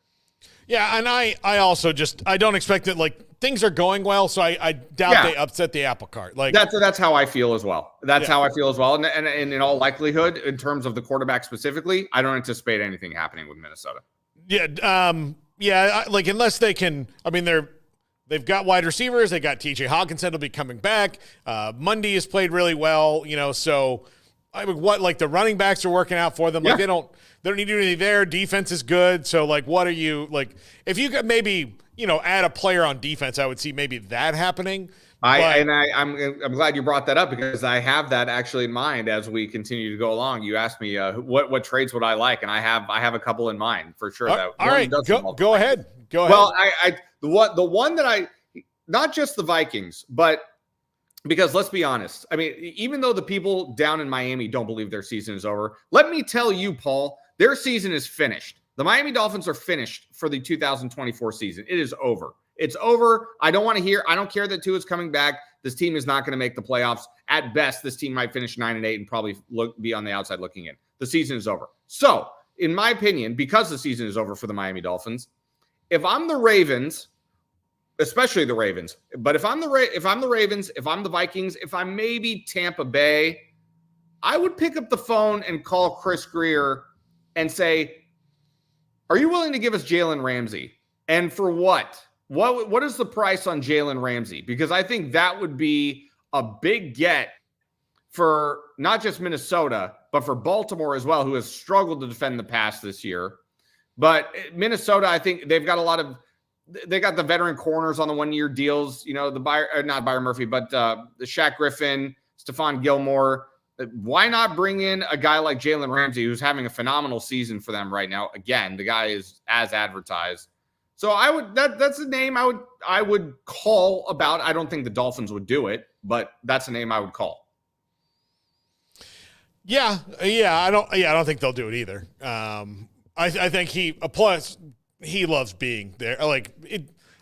Yeah, and I also I don't expect that, like, things are going well, so I doubt they upset the apple cart. Like,
that's how I feel as well. How I feel as well. And in all likelihood, in terms of the quarterback specifically, I don't anticipate anything happening with Minnesota.
Yeah, Yeah, like unless they can. I mean, they've got wide receivers. They got T.J. Hawkinson will be coming back. Mundy has played really well. So I mean, like the running backs are working out for them. Like they don't need to do anything there. Defense is good. So like, what are you like? If you could maybe add a player on defense, I would see maybe that happening.
I'm glad you brought that up because I have that actually in mind as we continue to go along. You asked me what trades would I like, and I have a couple in mind for sure.
All right, go ahead.
Well, the one that not just the Vikings, but because let's be honest, I mean, even though the people down in Miami don't believe their season is over, let me tell you, Paul, their season is finished. The Miami Dolphins are finished for the 2024 season. It is over. It's over. I don't care that Tua's coming back. This team is not going to make the playoffs. At best, this team might finish 9-8 and probably be on the outside looking in. The season is over. So, in my opinion, because the season is over for the Miami Dolphins, if I'm the Ravens, especially the Ravens, but if I'm the Ravens, if I'm the Vikings, if I'm maybe Tampa Bay, I would pick up the phone and call Chris Greer and say, are you willing to give us Jalen Ramsey? And for what? What is the price on Jalen Ramsey? Because I think that would be a big get for not just Minnesota, but for Baltimore as well, who has struggled to defend the pass this year. But Minnesota, I think they've got they got the veteran corners on the 1-year deals, not Byron Murphy, but the Shaq Griffin, Stephon Gilmore. Why not bring in a guy like Jalen Ramsey, who's having a phenomenal season for them right now? Again, the guy is as advertised. So that's a name I would call about. I don't think the Dolphins would do it, but that's a name I would call.
Yeah. I don't think they'll do it either. I think he loves being there. Like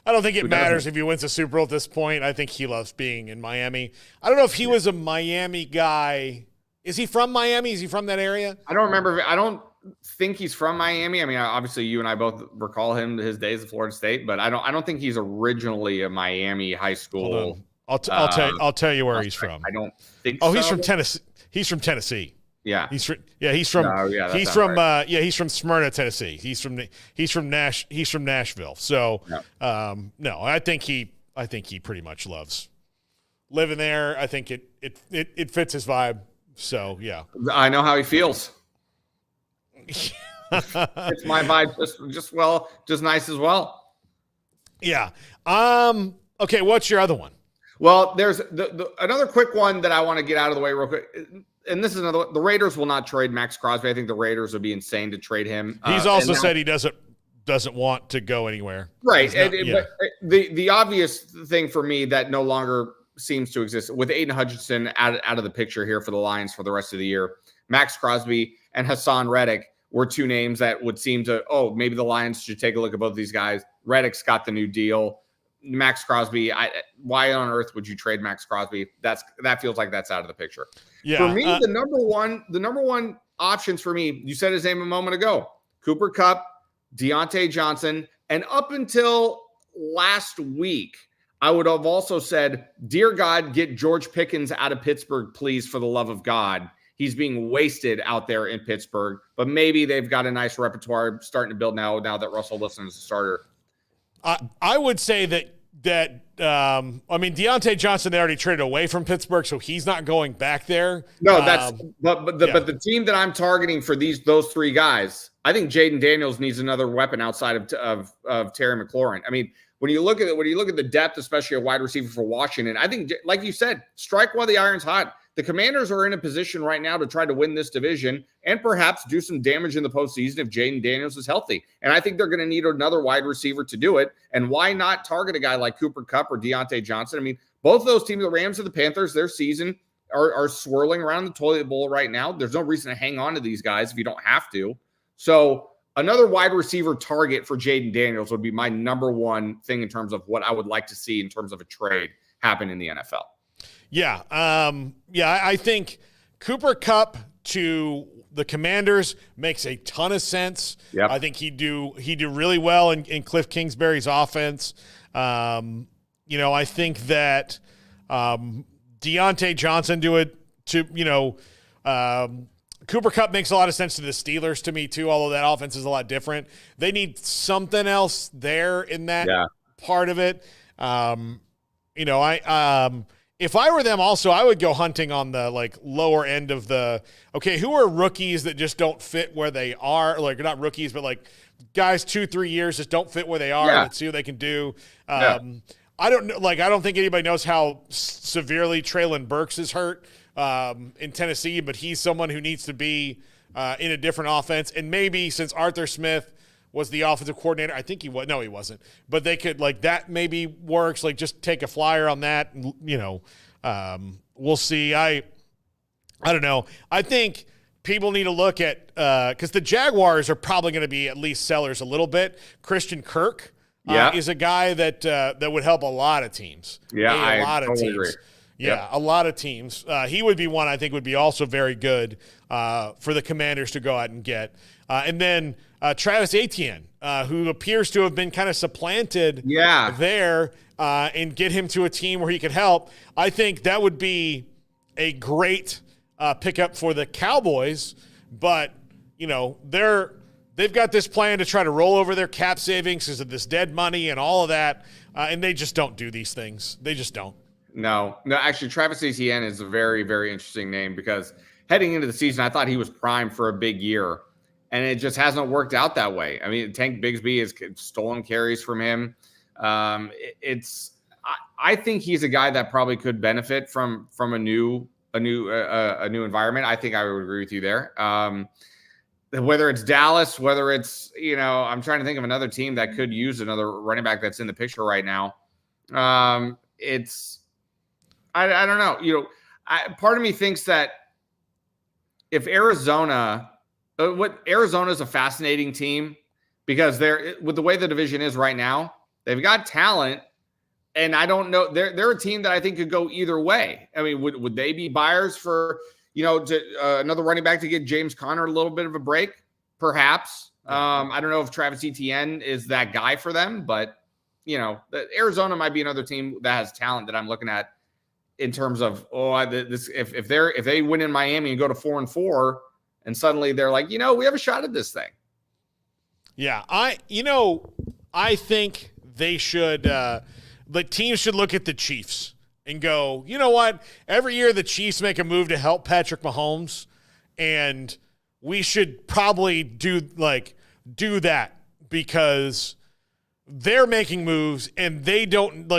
I don't think it matters if he wins a Super Bowl at this point. I think he loves being in Miami. I don't know if he was a Miami guy. Is he from Miami? Is he from that area?
I don't remember. I don't think he's from Miami. I mean, obviously you and I both recall his days at Florida State, but I don't think he's originally a Miami high school.
I'll tell you where he's from.
I don't think.
Oh, he's from Tennessee. He's from Tennessee.
Yeah.
He's from Smyrna, Tennessee. He's from Nashville. So, no, I think he pretty much loves living there. I think it fits his vibe. So, yeah.
I know how he feels. It's my vibe just nice as well.
Yeah. Okay, what's your other one?
Well, there's another quick one that I want to get out of the way real quick. And this is another one. The Raiders will not trade Max Crosby. I think the Raiders would be insane to trade him.
He's also said he doesn't want to go anywhere.
Right. But the obvious thing for me that no longer seems to exist with Aiden Hutchinson out of the picture here for the Lions for the rest of the year, Max Crosby and Hassan Reddick were two names that would seem to, maybe the Lions should take a look at both of these guys. Reddick's got the new deal. Max Crosby, why on earth would you trade Max Crosby? That feels like that's out of the picture. Yeah. For me, the number one options for me, you said his name a moment ago, Cooper Kupp, Deontay Johnson, and up until last week, I would have also said, dear God, get George Pickens out of Pittsburgh, please, for the love of God. He's being wasted out there in Pittsburgh, but maybe they've got a nice repertoire starting to build now that Russell Wilson is a starter.
I would say that Deontay Johnson, they already traded away from Pittsburgh, so he's not going back there.
No, but the team that I'm targeting for those three guys, I think Jaden Daniels needs another weapon outside of Terry McLaurin. I mean, when you look at the depth, especially a wide receiver for Washington, I think, like you said, strike while the iron's hot. The Commanders are in a position right now to try to win this division and perhaps do some damage in the postseason if Jaden Daniels is healthy. And I think they're going to need another wide receiver to do it. And why not target a guy like Cooper Kupp or Deontay Johnson? I mean, both of those teams, the Rams and the Panthers, their season are swirling around the toilet bowl right now. There's no reason to hang on to these guys if you don't have to. So another wide receiver target for Jaden Daniels would be my number one thing in terms of what I would like to see in terms of a trade happen in the NFL.
Yeah. I think Cooper Kupp to the Commanders makes a ton of sense. Yep. I think he'd do really well in Cliff Kingsbury's offense. I think that Deontay Johnson Cooper Kupp makes a lot of sense to the Steelers to me too, although that offense is a lot different. They need something else there in that part of it. If I were them also, I would go hunting on the like lower end of the, okay, who are rookies that just don't fit where they are? Like not rookies, but like guys 2-3 years just don't fit where they are. Let's see what they can do. I don't know. Like, I don't think anybody knows how severely Treylon Burks is hurt in Tennessee, but he's someone who needs to be in a different offense. And maybe since Arthur Smith was the offensive coordinator, I think he was. No, he wasn't. But they could, like, that maybe works. Like, just take a flyer on that. You know, we'll see. I don't know. I think people need to look at because the Jaguars are probably going to be at least sellers a little bit. Christian Kirk is a guy that would help a lot of teams.
Yeah, a lot of teams. Agree.
Yeah, a lot of teams. He would be one I think would be also very good for the Commanders to go out and get. And then Travis Etienne, who appears to have been kind of supplanted there, and get him to a team where he could help. I think that would be a great pickup for the Cowboys. But, you know, they've got this plan to try to roll over their cap savings because of this dead money and all of that, and they just don't do these things. They just don't.
No, actually, Travis Etienne is a very, very interesting name because heading into the season, I thought he was primed for a big year, and it just hasn't worked out that way. I mean, Tank Bigsby has stolen carries from him. I think he's a guy that probably could benefit from a new environment. I think I would agree with you there. Whether it's Dallas, whether it's, you know, I'm trying to think of another team that could use another running back that's in the picture right now. I don't know. You know, part of me thinks that if Arizona is a fascinating team because they're with the way the division is right now, they've got talent, and I don't know. They're a team that I think could go either way. I mean, would they be buyers for, you know, another running back to get James Conner a little bit of a break? Perhaps. I don't know if Travis Etienne is that guy for them, but you know, Arizona might be another team that has talent that I'm looking at in terms of, if they win in Miami and go to 4-4 and suddenly they're like, you know, we have a shot at this thing.
Yeah. I think they should, the teams should look at the Chiefs and go, you know what? Every year the Chiefs make a move to help Patrick Mahomes, and we should probably do that because they're making moves and they don't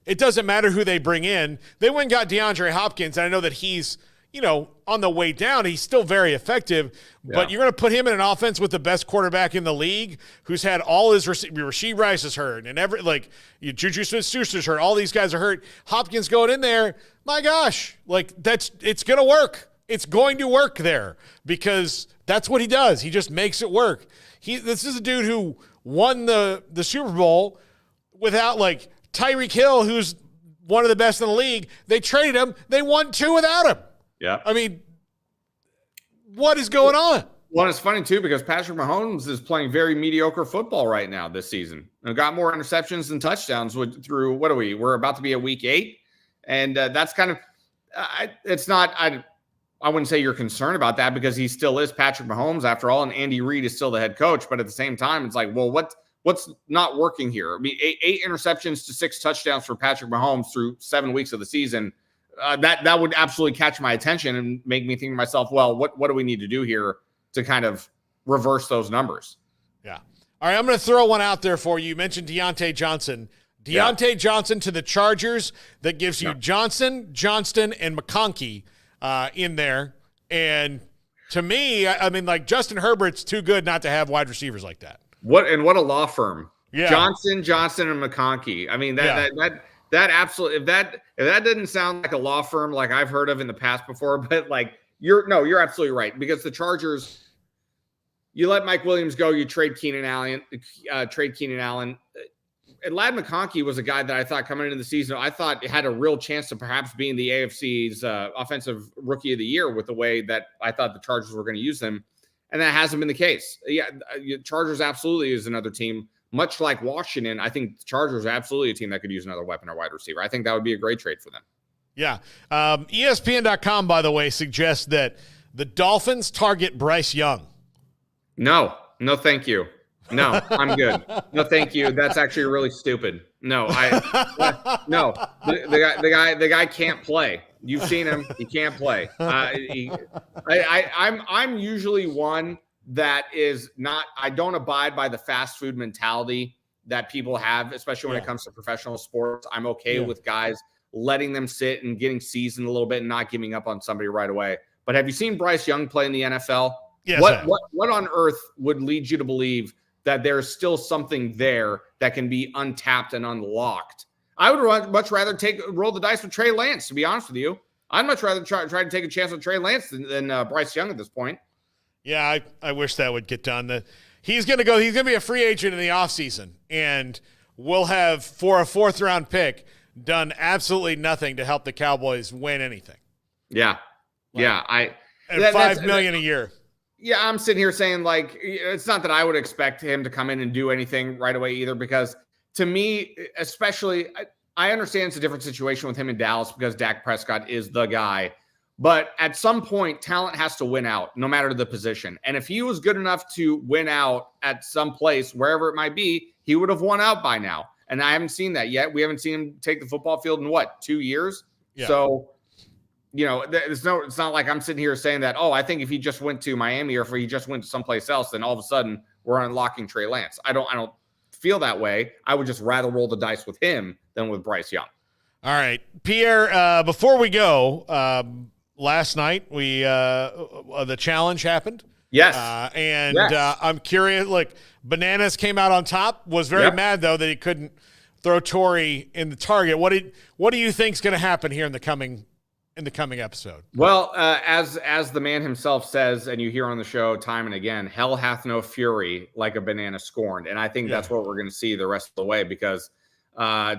it doesn't matter who they bring in. They went and got DeAndre Hopkins, and I know that he's, you know, on the way down. He's still very effective, but you're going to put him in an offense with the best quarterback in the league who's had all his Rasheed Rice is hurt, and Juju Smith-Schuster's hurt. All these guys are hurt. Hopkins going in there, my gosh, it's going to work. It's going to work there because that's what he does. He just makes it work. This is a dude who won the Super Bowl without Tyreek Hill, who's one of the best in the league. They traded him. They won 2 without him.
Yeah.
I mean, what is going on?
Well, it's funny, too, because Patrick Mahomes is playing very mediocre football right now this season. And got more interceptions than touchdowns through, what are we? We're about to be at week 8. And that's kind of it's not – I wouldn't say you're concerned about that because he still is Patrick Mahomes after all, and Andy Reid is still the head coach. But at the same time, it's like, well, what's not working here? I mean, 8 interceptions to 6 touchdowns for Patrick Mahomes through 7 weeks of the season. That would absolutely catch my attention and make me think to myself, well, what do we need to do here to kind of reverse those numbers?
Yeah. All right, I'm going to throw one out there for you. You mentioned Deontay Johnson. Johnson to the Chargers. That gives you Johnson, Johnston, and McConkey in there. And to me, I mean, Justin Herbert's too good not to have wide receivers like that.
What a law firm. Yeah. Johnson, and McConkey. I mean, that absolutely, if that didn't sound like a law firm like I've heard of in the past before, but you're absolutely right, because the Chargers, you let Mike Williams go, you trade Keenan Allen. And Ladd McConkey was a guy that I thought coming into the season, I thought had a real chance to perhaps be in the AFC's offensive rookie of the year with the way that I thought the Chargers were going to use him. And that hasn't been the case. Yeah, Chargers absolutely is another team. Much like Washington, I think the Chargers are absolutely a team that could use another weapon or wide receiver. I think that would be a great trade for them.
Yeah. ESPN.com, by the way, suggests that The Dolphins target Bryce Young.
No, thank you. No, I'm good. No, thank you. That's actually really stupid. No, no. The guy can't play. You've seen him. He can't play. I'm usually one that is not. I don't abide by the fast food mentality that people have, especially when it comes to professional sports. I'm okay with guys letting them sit and getting seasoned a little bit and not giving up on somebody right away. But have you seen Bryce Young play in the NFL?
Yes.
What on earth would lead you to believe that there's still something there that can be untapped and unlocked? I would much rather roll the dice with Trey Lance, to be honest with you. I'd much rather try to take a chance with Trey Lance than Bryce Young at this point.
Yeah, I wish that would get done. He's going to be a free agent in the offseason, and we'll have, for a 4th-round pick, done absolutely nothing to help the Cowboys win anything.
Yeah.
And $5 million a year.
Yeah, I'm sitting here saying, like, it's not that I would expect him to come in and do anything right away either, because to me, especially, I understand it's a different situation with him in Dallas because Dak Prescott is the guy. But at some point, talent has to win out, no matter the position. And if he was good enough to win out at some place, wherever it might be, he would have won out by now. And I haven't seen that yet. We haven't seen him take the football field in, 2 years? Yeah. So, it's not like I'm sitting here saying that, I think if he just went to Miami or if he just went to someplace else, then all of a sudden we're unlocking Trey Lance. I don't feel that way. I would just rather roll the dice with him than with Bryce Young.
All right. Pierre, before we go, last night the challenge happened.
Yes.
I'm curious. Look, Bananas came out on top. Was very mad though that he couldn't throw Torrey in the target. What do you think is going to happen here in the coming episode?
Well, as the man himself says, and you hear on the show time and again, hell hath no fury like a banana scorned. And I think that's what we're going to see the rest of the way, because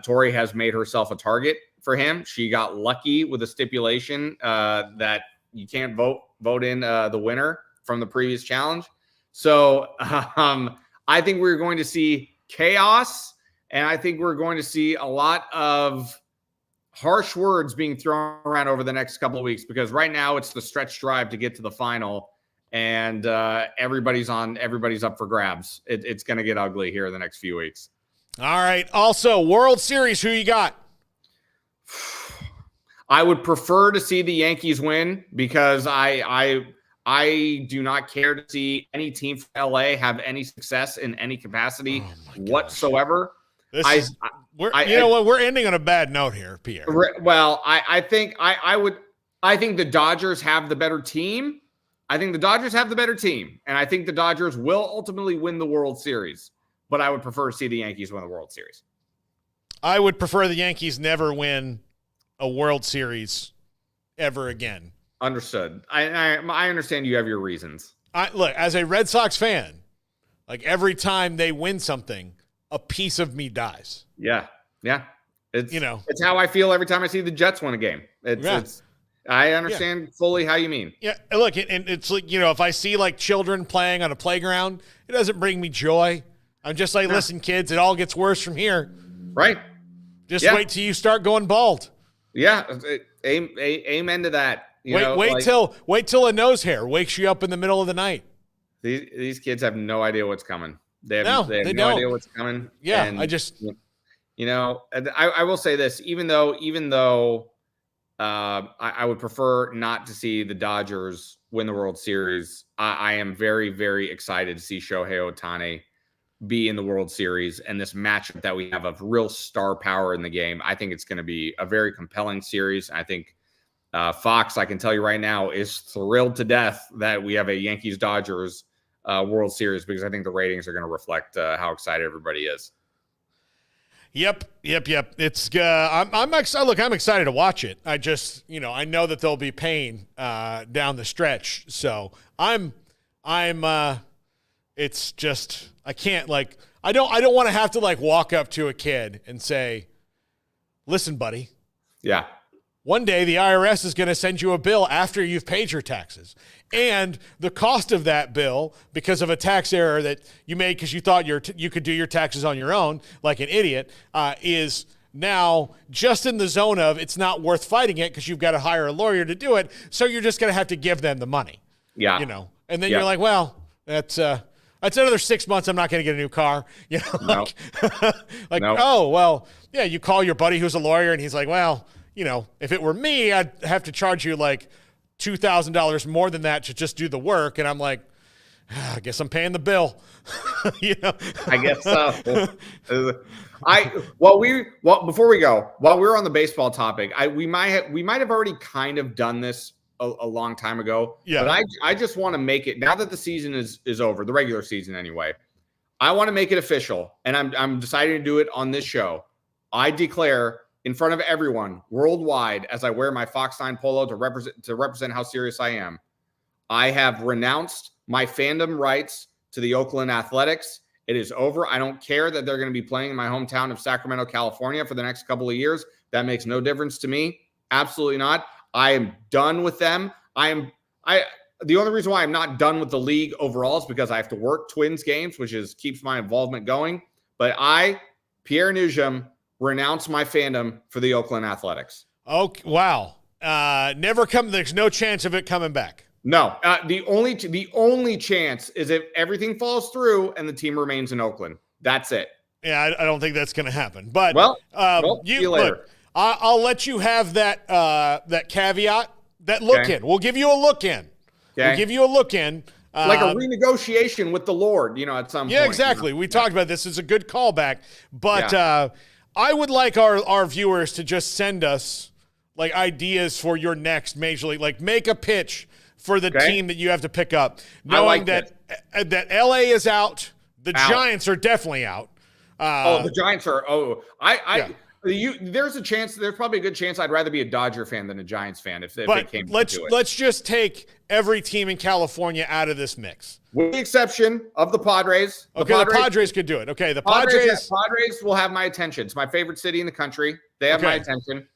Torrey has made herself a target for him. She got lucky with a stipulation that you can't vote in the winner from the previous challenge. So I think we're going to see chaos, and I think we're going to see a lot of harsh words being thrown around over the next couple of weeks, because right now it's the stretch drive to get to the final, and everybody's up for grabs. It's going to get ugly here in the next few weeks.
All right. Also, World Series, who you got?
I would prefer to see the Yankees win, because I do not care to see any team from LA have any success in any capacity whatsoever. We're
ending on a bad note here, Pierre.
Well, I think the Dodgers have the better team. And I think the Dodgers will ultimately win the World Series, but I would prefer to see the Yankees win the World Series.
I would prefer the Yankees never win a World Series ever again.
Understood. I understand you have your reasons.
Look, as a Red Sox fan, like every time they win something, a piece of me dies.
Yeah. It's how I feel every time I see the Jets win a game. I understand fully how you mean.
Yeah, look, and it's like, if I see like children playing on a playground, it doesn't bring me joy. I'm just like, listen, kids, it all gets worse from here.
Right.
Just wait till you start going bald.
Yeah. Amen to that.
Wait till a nose hair wakes you up in the middle of the night.
These kids have no idea what's coming. They have no idea what's coming.
Yeah.
And, I will say this, even though I would prefer not to see the Dodgers win the World Series, I am very, very excited to see Shohei Ohtani be in the World Series, and this matchup that we have of real star power in the game. I think it's going to be a very compelling series. I think Fox, I can tell you right now, is thrilled to death that we have a Yankees-Dodgers World Series, because I think the ratings are going to reflect how excited everybody is.
Yep. It's I'm excited. Look, I'm excited to watch it. I just, I know that there'll be pain down the stretch. So I'm it's just, I can't I don't want to have to walk up to a kid and say, listen, buddy.
Yeah.
One day the IRS is going to send you a bill after you've paid your taxes. And the cost of that bill, because of a tax error that you made because you thought you could do your taxes on your own like an idiot, is now just in the zone of it's not worth fighting it because you've got to hire a lawyer to do it. So you're just going to have to give them the money.
Yeah.
And then you're like, well, that's another 6 months. I'm not going to get a new car. Oh, well, yeah, you call your buddy who's a lawyer and he's like, well, if it were me, I'd have to charge you like $2,000 more than that to just do the work. And I'm like, I guess I'm paying the bill.
I guess so. Before we go, while we're on the baseball topic, we might have already kind of done this a long time ago.
Yeah.
But I just want to make it, now that the season is over, the regular season anyway, I want to make it official, and I'm deciding to do it on this show. I declare in front of everyone worldwide, as I wear my Fox 9 polo to represent how serious I am, I have renounced my fandom rights to the Oakland Athletics. It is over. I don't care that they're going to be playing in my hometown of Sacramento, California for the next couple of years. That makes no difference to me. Absolutely not. I am done with them. The only reason why I'm not done with the league overall is because I have to work Twins games, which keeps my involvement going. But I, Pierre Noujaim, renounce my fandom for the Oakland Athletics.
Oh, wow. There's no chance of it coming back.
No, the only chance is if everything falls through and the team remains in Oakland. That's it.
Yeah, I don't think that's going to happen. But
see you later.
Look, I'll let you have that caveat, that look in. We'll give you a look in. Okay. We'll give you a look in.
Like a renegotiation with the Lord, at some point.
Yeah, exactly. We talked about this. It's a good callback. But I would like our viewers to just send us like ideas for your next major league. Like make a pitch for the team that you have to pick up, knowing that LA is out. The Giants are definitely out.
The Giants are. There's a chance. There's probably a good chance I'd rather be a Dodger fan than a Giants fan if it came to it.
Let's just take every team in California out of this mix,
with the exception of the Padres.
The Padres could do it. Okay, the Padres
will have my attention. It's my favorite city in the country. They have my attention.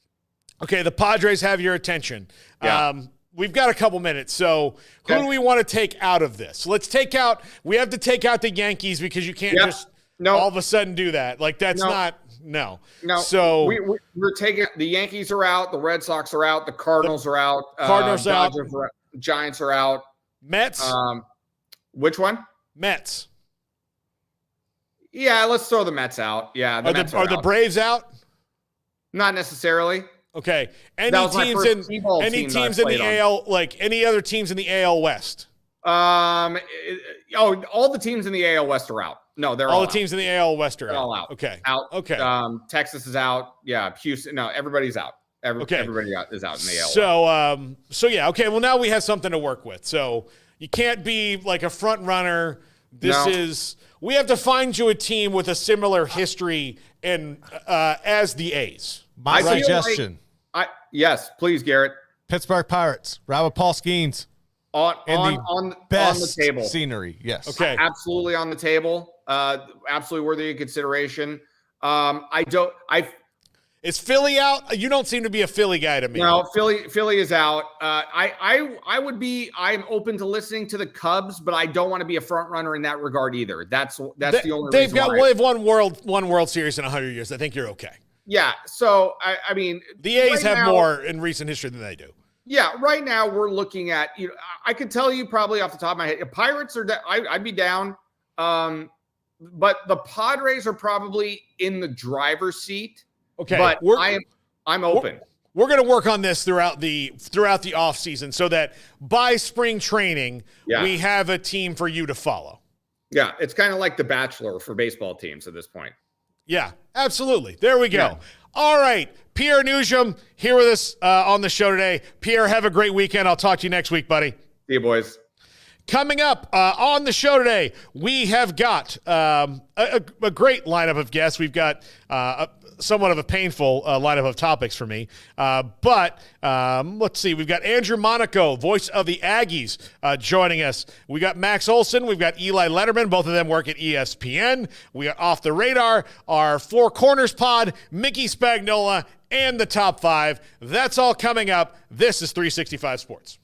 Okay, the Padres have your attention. Yeah. We've got a couple minutes, so who do we want to take out of this? We have to take out the Yankees because you can't just all of a sudden do that. Like, that's no. So
we're taking – the Yankees are out, the Red Sox are out, the Cardinals are out.
Dodgers out.
Giants are out.
Mets?
Which one?
Mets.
Yeah, let's throw the Mets out. Yeah,
are the Braves out?
Not necessarly.
Okay. Any teams in the AL, like any other teams in the AL West?
All the teams in the AL West are out. No, they're all
the teams in the AL West are
all out.
Okay.
Out.
Okay.
Texas is out. Yeah. Houston. No, everybody's out. Everybody is out in the AL West.
So yeah. Okay. Well, now we have something to work with. So you can't be like a front runner. We have to find you a team with a similar history as the A's.
My suggestion.
Yes, please, Garrett.
Pittsburgh Pirates. Robert Paul Skeens.
On the table.
Scenery. Yes.
Okay.
Absolutely on the table. Absolutely worthy of consideration.
Is Philly out? You don't seem to be a Philly guy to me.
No, Philly is out. I'm open to listening to the Cubs, but I don't want to be a front runner in that regard either. That's the only
they've
reason
they've won World Series in 100 years. I think you're okay.
Yeah. So I mean,
the A's have more in recent history than they do.
Yeah. Right now we're looking at, I could tell you probably off the top of my head, Pirates are, I'd be down. But the Padres are probably in the driver's seat.
Okay.
But I'm open.
We're going to work on this throughout the off season so that by spring training, we have a team for you to follow.
Yeah. It's kind of like The Bachelor for baseball teams at this point.
Yeah, absolutely. There we go. Yeah. All right. Pierre Noujaim here with us on the show today. Pierre, have a great weekend. I'll talk to you next week, buddy.
See you, boys.
Coming up on the show today, we have got a great lineup of guests. We've got somewhat of a painful lineup of topics for me. But let's see. We've got Andrew Monaco, voice of the Aggies, joining us. We got Max Olson. We've got Eli Letterman. Both of them work at ESPN. We got Off the Radar, our Four Corners pod, Mickey Spagnola, and the Top 5. That's all coming up. This is 365 Sports.